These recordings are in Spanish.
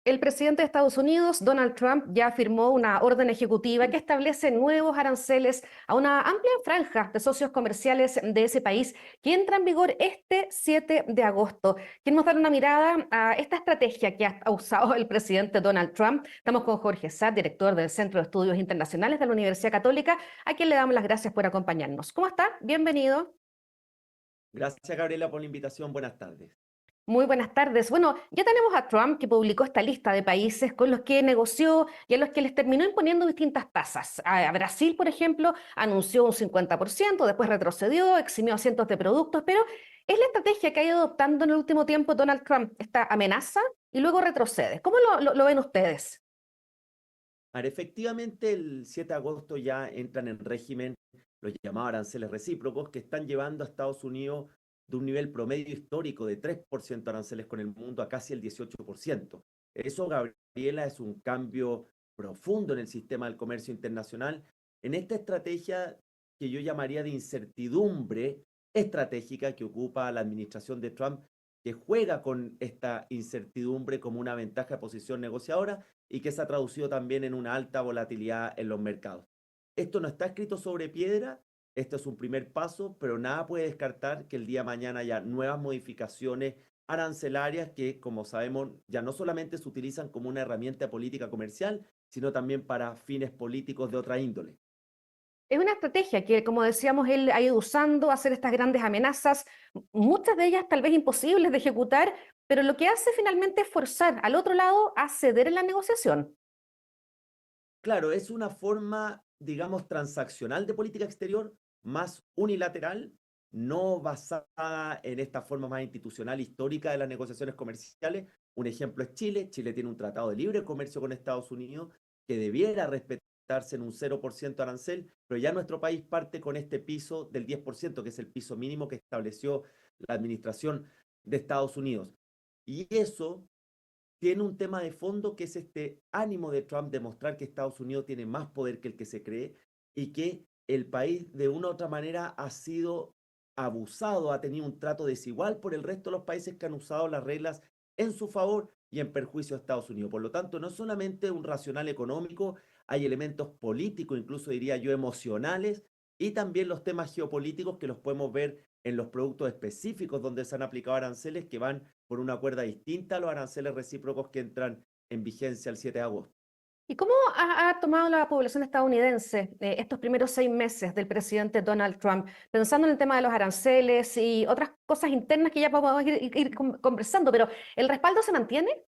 El presidente de Estados Unidos, Donald Trump, ya firmó una orden ejecutiva que establece nuevos aranceles a una amplia franja de socios comerciales de ese país que entra en vigor este 7 de agosto. Queremos dar una mirada a esta estrategia que ha usado el presidente Donald Trump. Estamos con Jorge Saad, director del Centro de Estudios Internacionales de la Universidad Católica, a quien le damos las gracias por acompañarnos. ¿Cómo está? Bienvenido. Gracias, Gabriela, por la invitación. Buenas tardes. Muy buenas tardes. Bueno, ya tenemos a Trump que publicó esta lista de países con los que negoció y a los que les terminó imponiendo distintas tasas. A Brasil, por ejemplo, anunció un 50%, después retrocedió, eximió cientos de productos, pero es la estrategia que ha ido adoptando en el último tiempo Donald Trump, esta amenaza y luego retrocede. ¿Cómo lo ven ustedes? Ahora, efectivamente, el 7 de agosto ya entran en régimen los llamados aranceles recíprocos que están llevando a Estados Unidos de un nivel promedio histórico de 3% aranceles con el mundo a casi el 18%. Eso, Gabriela, es un cambio profundo en el sistema del comercio internacional, en esta estrategia que yo llamaría de incertidumbre estratégica que ocupa la administración de Trump, que juega con esta incertidumbre como una ventaja de posición negociadora y que se ha traducido también en una alta volatilidad en los mercados. Esto no está escrito sobre piedra, esto es un primer paso, pero nada puede descartar que el día de mañana haya nuevas modificaciones arancelarias que, como sabemos, ya no solamente se utilizan como una herramienta política comercial, sino también para fines políticos de otra índole. Es una estrategia que, como decíamos, él ha ido usando, hacer estas grandes amenazas, muchas de ellas tal vez imposibles de ejecutar, pero lo que hace finalmente es forzar al otro lado a ceder en la negociación. Claro, es una forma, digamos, transaccional de política exterior, más unilateral, no basada en esta forma más institucional histórica de las negociaciones comerciales. Un ejemplo es Chile. Chile tiene un tratado de libre comercio con Estados Unidos que debiera respetarse en un 0% arancel, pero ya nuestro país parte con este piso del 10%, que es el piso mínimo que estableció la administración de Estados Unidos. Y eso tiene un tema de fondo que es este ánimo de Trump de mostrar que Estados Unidos tiene más poder que el que se cree y que el país de una u otra manera ha sido abusado, ha tenido un trato desigual por el resto de los países que han usado las reglas en su favor y en perjuicio de Estados Unidos. Por lo tanto, no es solamente un racional económico, hay elementos políticos, incluso diría yo emocionales, y también los temas geopolíticos que los podemos ver en los productos específicos donde se han aplicado aranceles que van por una cuerda distinta a los aranceles recíprocos que entran en vigencia el 7 de agosto. ¿Y cómo ha tomado la población estadounidense estos primeros 6 meses del presidente Donald Trump, pensando en el tema de los aranceles y otras cosas internas que ya podemos ir conversando, pero ¿el respaldo se mantiene?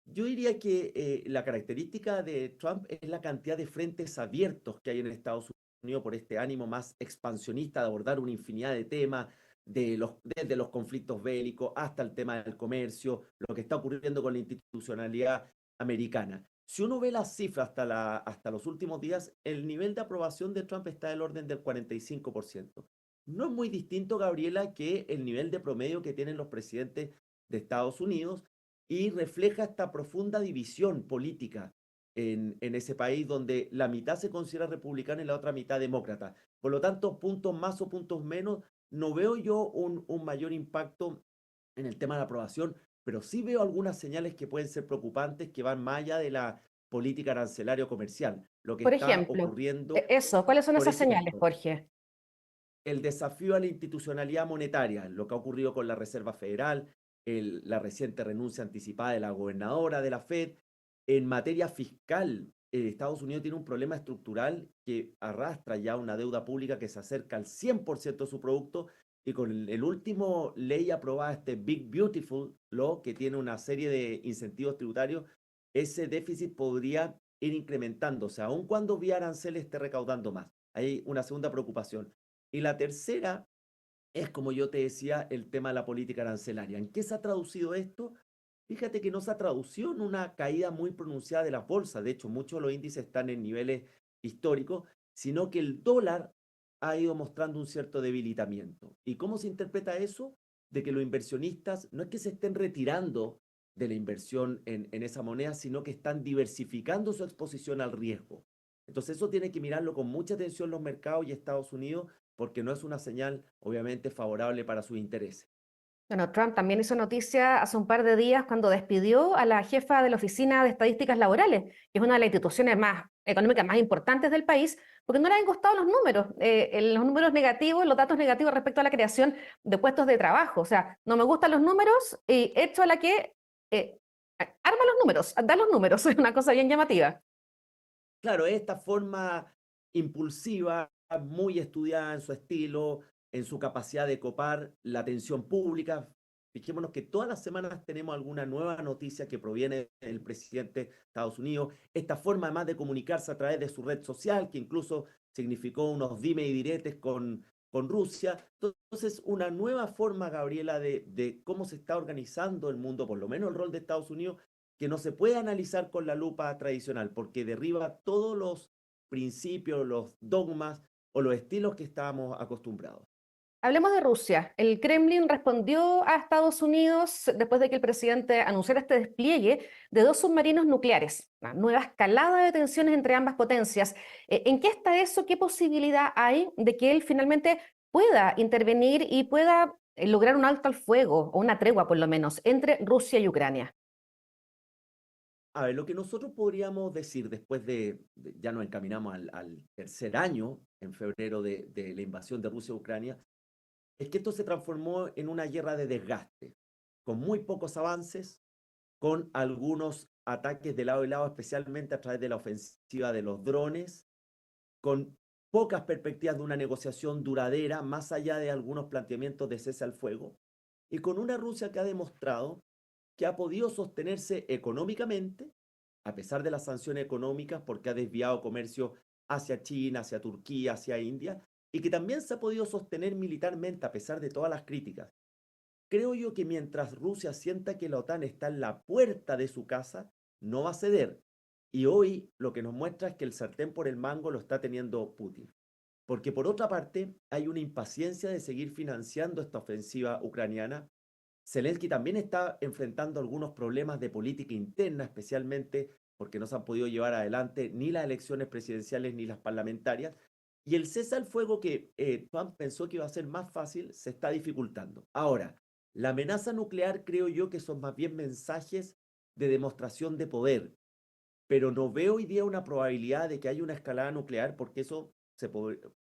Yo diría que la característica de Trump es la cantidad de frentes abiertos que hay en Estados Unidos por este ánimo más expansionista de abordar una infinidad de temas, desde los conflictos bélicos hasta el tema del comercio, lo que está ocurriendo con la institucionalidad americana. Si uno ve las cifras hasta los últimos días, el nivel de aprobación de Trump está del orden del 45%. No es muy distinto, Gabriela, que el nivel de promedio que tienen los presidentes de Estados Unidos y refleja esta profunda división política en ese país donde la mitad se considera republicana y la otra mitad demócrata. Por lo tanto, puntos más o puntos menos, no veo yo un mayor impacto en el tema de la aprobación, pero sí veo algunas señales que pueden ser preocupantes que van más allá de la política arancelaria o comercial. Lo que Por está ejemplo, ocurriendo, eso, ¿cuáles son por esas señales, ejemplo, Jorge? el desafío a la institucionalidad monetaria, lo que ha ocurrido con la Reserva Federal, la reciente renuncia anticipada de la gobernadora de la Fed. En materia fiscal, Estados Unidos tiene un problema estructural que arrastra ya una deuda pública que se acerca al 100% de su producto y con el último ley aprobada, este Big Beautiful Law, que tiene una serie de incentivos tributarios, ese déficit podría ir incrementándose, aun cuando vía aranceles esté recaudando más. Hay una segunda preocupación. Y la tercera es, como yo te decía, el tema de la política arancelaria. ¿En qué se ha traducido esto? Fíjate que no se ha traducido en una caída muy pronunciada de las bolsas. De hecho, muchos de los índices están en niveles históricos, sino que el dólar ha ido mostrando un cierto debilitamiento. ¿Y cómo se interpreta eso? De que los inversionistas no es que se estén retirando de la inversión en esa moneda, sino que están diversificando su exposición al riesgo. Entonces eso tiene que mirarlo con mucha atención los mercados y Estados Unidos porque no es una señal obviamente favorable para sus intereses. Bueno, Trump también hizo noticia hace un par de días cuando despidió a la jefa de la Oficina de Estadísticas Laborales, que es una de las instituciones más económicas más importantes del país, porque no le han gustado los números, los números negativos, los datos negativos respecto a la creación de puestos de trabajo. O sea, no me gustan los números y hecho a la que eh, arma los números, da los números, es una cosa bien llamativa. Claro, esta forma impulsiva, muy estudiada en su estilo, en su capacidad de copar la atención pública. Fijémonos que todas las semanas tenemos alguna nueva noticia que proviene del presidente de Estados Unidos. Esta forma además de comunicarse a través de su red social, que incluso significó unos dime y diretes con Rusia. Entonces, una nueva forma, Gabriela, de cómo se está organizando el mundo, por lo menos el rol de Estados Unidos, que no se puede analizar con la lupa tradicional, porque derriba todos los principios, los dogmas o los estilos que estábamos acostumbrados. Hablemos de Rusia. El Kremlin respondió a Estados Unidos después de que el presidente anunciara este despliegue de dos submarinos nucleares, una nueva escalada de tensiones entre ambas potencias. ¿En qué está eso? ¿Qué posibilidad hay de que él finalmente pueda intervenir y pueda lograr un alto al fuego, o una tregua por lo menos, entre Rusia y Ucrania? A ver, lo que nosotros podríamos decir después ya nos encaminamos al tercer año, en febrero, de la invasión de Rusia a Ucrania, es que esto se transformó en una guerra de desgaste, con muy pocos avances, con algunos ataques de lado y lado, especialmente a través de la ofensiva de los drones, con pocas perspectivas de una negociación duradera, más allá de algunos planteamientos de cese al fuego, y con una Rusia que ha demostrado que ha podido sostenerse económicamente, a pesar de las sanciones económicas, porque ha desviado comercio hacia China, hacia Turquía, hacia India, y que también se ha podido sostener militarmente a pesar de todas las críticas. Creo yo que mientras Rusia sienta que la OTAN está en la puerta de su casa, no va a ceder. Y hoy lo que nos muestra es que el sartén por el mango lo está teniendo Putin. Porque por otra parte hay una impaciencia de seguir financiando esta ofensiva ucraniana. Zelensky también está enfrentando algunos problemas de política interna, especialmente porque no se han podido llevar adelante ni las elecciones presidenciales ni las parlamentarias. Y el cese al fuego que Trump pensó que iba a ser más fácil se está dificultando. Ahora, la amenaza nuclear creo yo que son más bien mensajes de demostración de poder, pero no veo hoy día una probabilidad de que haya una escalada nuclear porque eso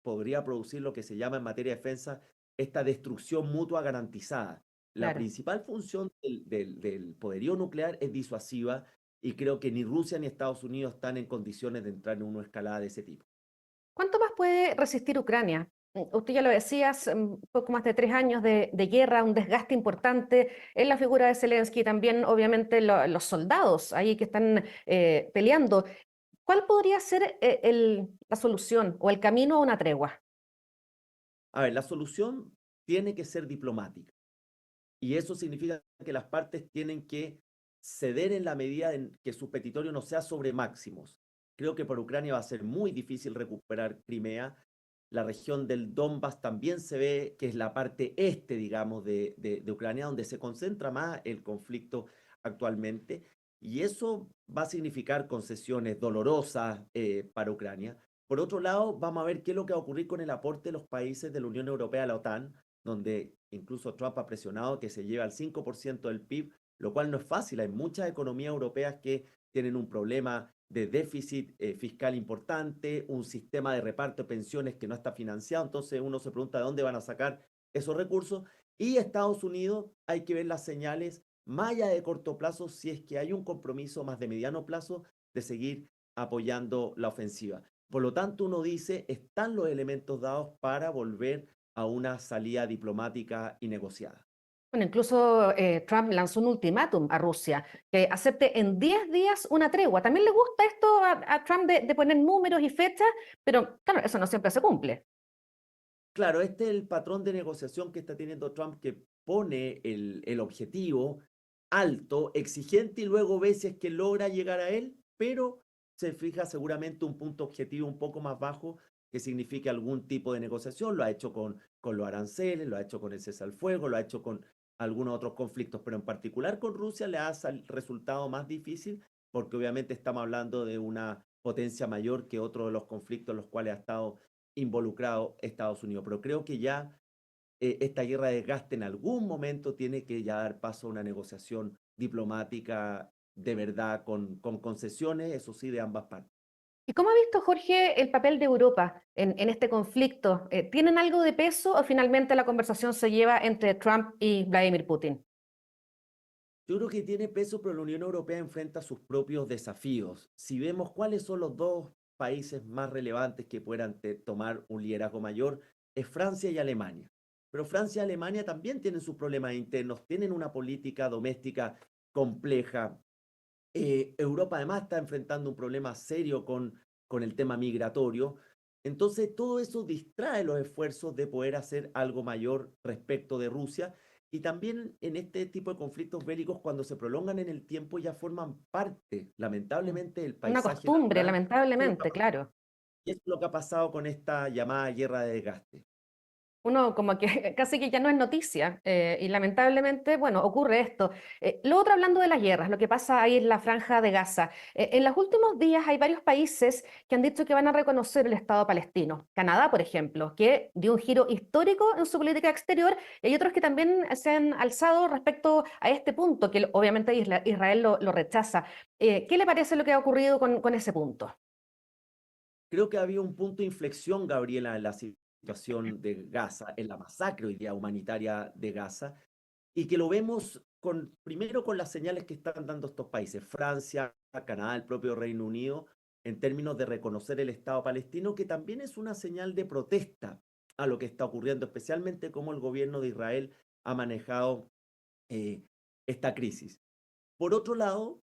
podría producir lo que se llama en materia de defensa esta destrucción mutua garantizada. La Claro. principal función del poderío nuclear es disuasiva y creo que ni Rusia ni Estados Unidos están en condiciones de entrar en una escalada de ese tipo. ¿Cuánto más puede resistir Ucrania? Usted ya lo decías, poco más de 3 años de guerra, un desgaste importante en la figura de Zelensky, también obviamente los soldados ahí que están peleando. ¿Cuál podría ser la solución o el camino a una tregua? A ver, la solución tiene que ser diplomática. Y eso significa que las partes tienen que ceder en la medida en que su petitorio no sea sobre máximos. Creo que para Ucrania va a ser muy difícil recuperar Crimea. La región del Donbass también se ve que es la parte este, digamos, de Ucrania, donde se concentra más el conflicto actualmente. Y eso va a significar concesiones dolorosas para Ucrania. Por otro lado, vamos a ver qué es lo que va a ocurrir con el aporte de los países de la Unión Europea a la OTAN, donde incluso Trump ha presionado que se lleve al 5% del PIB, lo cual no es fácil. Hay muchas economías europeas que tienen un problema de déficit fiscal importante, un sistema de reparto de pensiones que no está financiado, entonces uno se pregunta de dónde van a sacar esos recursos. Y Estados Unidos hay que ver las señales más allá de corto plazo si es que hay un compromiso más de mediano plazo de seguir apoyando la ofensiva. Por lo tanto, uno dice, están los elementos dados para volver a una salida diplomática y negociada. Bueno, incluso Trump lanzó un ultimátum a Rusia, que acepte en 10 días una tregua. También le gusta esto a Trump de poner números y fechas, pero claro, eso no siempre se cumple. Claro, este es el patrón de negociación que está teniendo Trump, que pone el objetivo alto, exigente, y luego ve si es que logra llegar a él, pero se fija seguramente un punto objetivo un poco más bajo que signifique algún tipo de negociación. Lo ha hecho con los aranceles, lo ha hecho con el cese al fuego, lo ha hecho con algunos otros conflictos, pero en particular con Rusia le ha resultado más difícil porque obviamente estamos hablando de una potencia mayor que otro de los conflictos en los cuales ha estado involucrado Estados Unidos. Pero creo que ya esta guerra de desgaste en algún momento tiene que ya dar paso a una negociación diplomática de verdad con concesiones, eso sí, de ambas partes. ¿Y cómo ha visto Jorge el papel de Europa en este conflicto? ¿Tienen algo de peso o finalmente la conversación se lleva entre Trump y Vladimir Putin? Yo creo que tiene peso, pero la Unión Europea enfrenta sus propios desafíos. Si vemos cuáles son los dos países más relevantes que puedan tomar un liderazgo mayor, es Francia y Alemania. Pero Francia y Alemania también tienen sus problemas internos, tienen una política doméstica compleja. Europa además está enfrentando un problema serio con el tema migratorio. Entonces, todo eso distrae los esfuerzos de poder hacer algo mayor respecto de Rusia. Y también en este tipo de conflictos bélicos, cuando se prolongan en el tiempo, ya forman parte, Mm. lamentablemente, del Una paisaje costumbre, natural. lamentablemente, claro. Y es lo que ha pasado con esta llamada guerra de desgaste. Uno como que casi que ya no es noticia y lamentablemente, bueno, ocurre esto. Lo otro hablando de las guerras, lo que pasa ahí en la Franja de Gaza. En los últimos días hay varios países que han dicho que van a reconocer el Estado palestino. Canadá, por ejemplo, que dio un giro histórico en su política exterior y hay otros que también se han alzado respecto a este punto, que obviamente Israel lo rechaza. ¿Qué le parece lo que ha ocurrido con ese punto? Creo que había un punto de inflexión, Gabriela, en la situación de Gaza, en la masacre hoy día humanitaria de Gaza, y que lo vemos primero con las señales que están dando estos países, Francia, Canadá, el propio Reino Unido, en términos de reconocer el Estado palestino, que también es una señal de protesta a lo que está ocurriendo, especialmente cómo el gobierno de Israel ha manejado eh, esta crisis. Por otro lado,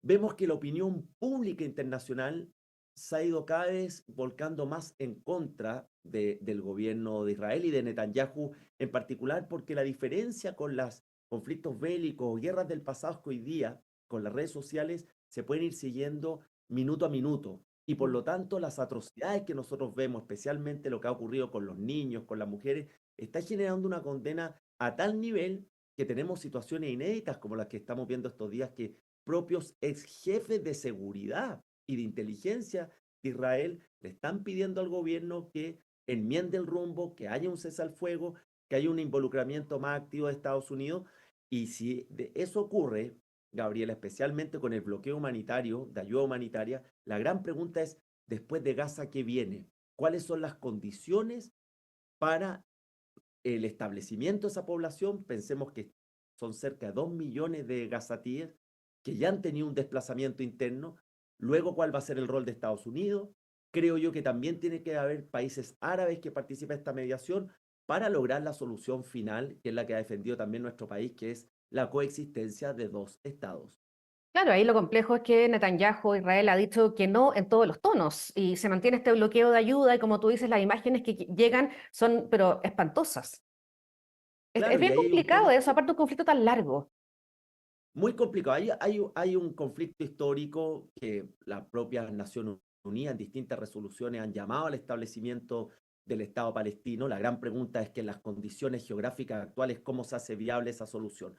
vemos que la opinión pública internacional se ha ido cada vez volcando más en contra del gobierno de Israel y de Netanyahu en particular, porque la diferencia con los conflictos bélicos o guerras del pasado es que hoy día, con las redes sociales, se pueden ir siguiendo minuto a minuto. Y por lo tanto, las atrocidades que nosotros vemos, especialmente lo que ha ocurrido con los niños, con las mujeres, está generando una condena a tal nivel que tenemos situaciones inéditas como las que estamos viendo estos días, que propios ex jefes de seguridad y de inteligencia de Israel le están pidiendo al gobierno que enmiende el rumbo, que haya un cese al fuego, que haya un involucramiento más activo de Estados Unidos. Y si eso ocurre, Gabriela, especialmente con el bloqueo humanitario, de ayuda humanitaria, la gran pregunta es, después de Gaza, ¿qué viene? ¿Cuáles son las condiciones para el establecimiento de esa población? Pensemos que son cerca de 2 millones de gazatíes que ya han tenido un desplazamiento interno. Luego, ¿cuál va a ser el rol de Estados Unidos? Creo yo que también tiene que haber países árabes que participen en esta mediación para lograr la solución final, que es la que ha defendido también nuestro país, que es la coexistencia de dos estados. Claro, ahí lo complejo es que Netanyahu, Israel, ha dicho que no en todos los tonos y se mantiene este bloqueo de ayuda y como tú dices, las imágenes que llegan son pero espantosas. Es Claro, y bien ahí hay un complicado tema eso, aparte un conflicto tan largo. muy complicado. Hay un conflicto histórico que las propias Naciones Unidas en distintas resoluciones han llamado al establecimiento del Estado palestino. La gran pregunta es que en las condiciones geográficas actuales, ¿cómo se hace viable esa solución?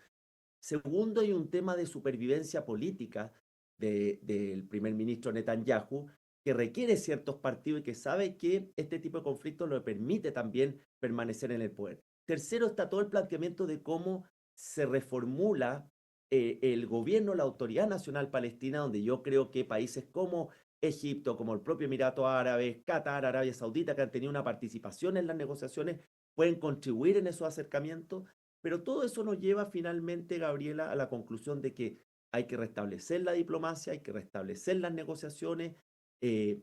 Segundo, hay un tema de supervivencia política del primer ministro Netanyahu, que requiere ciertos partidos y que sabe que este tipo de conflictos le permite también permanecer en el poder. Tercero, está todo el planteamiento de cómo se reformula el gobierno, la Autoridad Nacional Palestina, donde yo creo que países como Egipto, como el propio Emirato Árabe, Qatar, Arabia Saudita, que han tenido una participación en las negociaciones, pueden contribuir en esos acercamientos, pero todo eso nos lleva finalmente, Gabriela, a la conclusión de que hay que restablecer la diplomacia, hay que restablecer las negociaciones, eh,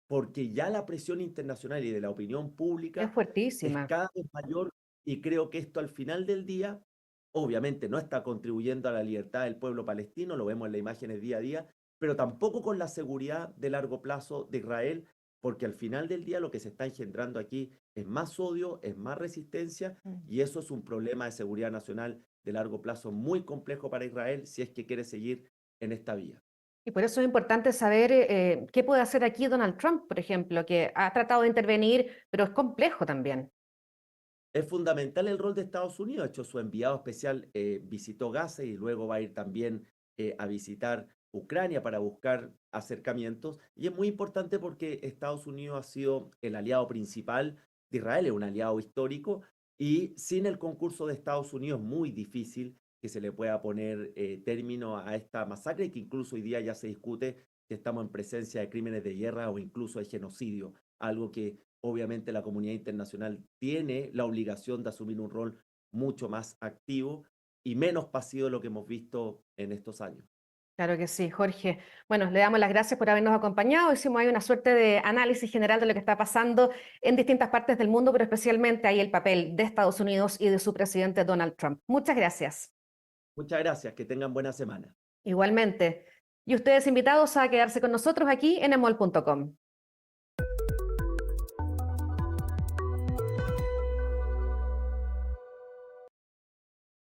porque ya la presión internacional y de la opinión Es pública es fuertísima. cada vez mayor y creo que esto al final del día, obviamente no está contribuyendo a la libertad del pueblo palestino, lo vemos en las imágenes día a día, pero tampoco con la seguridad de largo plazo de Israel, porque al final del día lo que se está engendrando aquí es más odio, es más resistencia Mm. y eso es un problema de seguridad nacional de largo plazo muy complejo para Israel si es que quiere seguir en esta vía. Y por eso es importante saber qué puede hacer aquí Donald Trump, por ejemplo, que ha tratado de intervenir, pero es complejo también. Es fundamental el rol de Estados Unidos. De hecho, su enviado especial visitó Gaza y luego va a ir también a visitar Ucrania para buscar acercamientos. Y es muy importante porque Estados Unidos ha sido el aliado principal de Israel, es un aliado histórico, Y sin el concurso de Estados Unidos, muy difícil que se le pueda poner término a esta masacre, que incluso hoy día ya se discute si estamos en presencia de crímenes de guerra o incluso de genocidio, algo que obviamente la comunidad internacional tiene la obligación de asumir un rol mucho más activo y menos pasivo de lo que hemos visto en estos años. Claro que sí, Jorge. Bueno, le damos las gracias por habernos acompañado. Hicimos ahí una suerte de análisis general de lo que está pasando en distintas partes del mundo, pero especialmente ahí el papel de Estados Unidos y de su presidente Donald Trump. Muchas gracias. Muchas gracias, que tengan buena semana. Igualmente. Y ustedes invitados a quedarse con nosotros aquí en emol.com.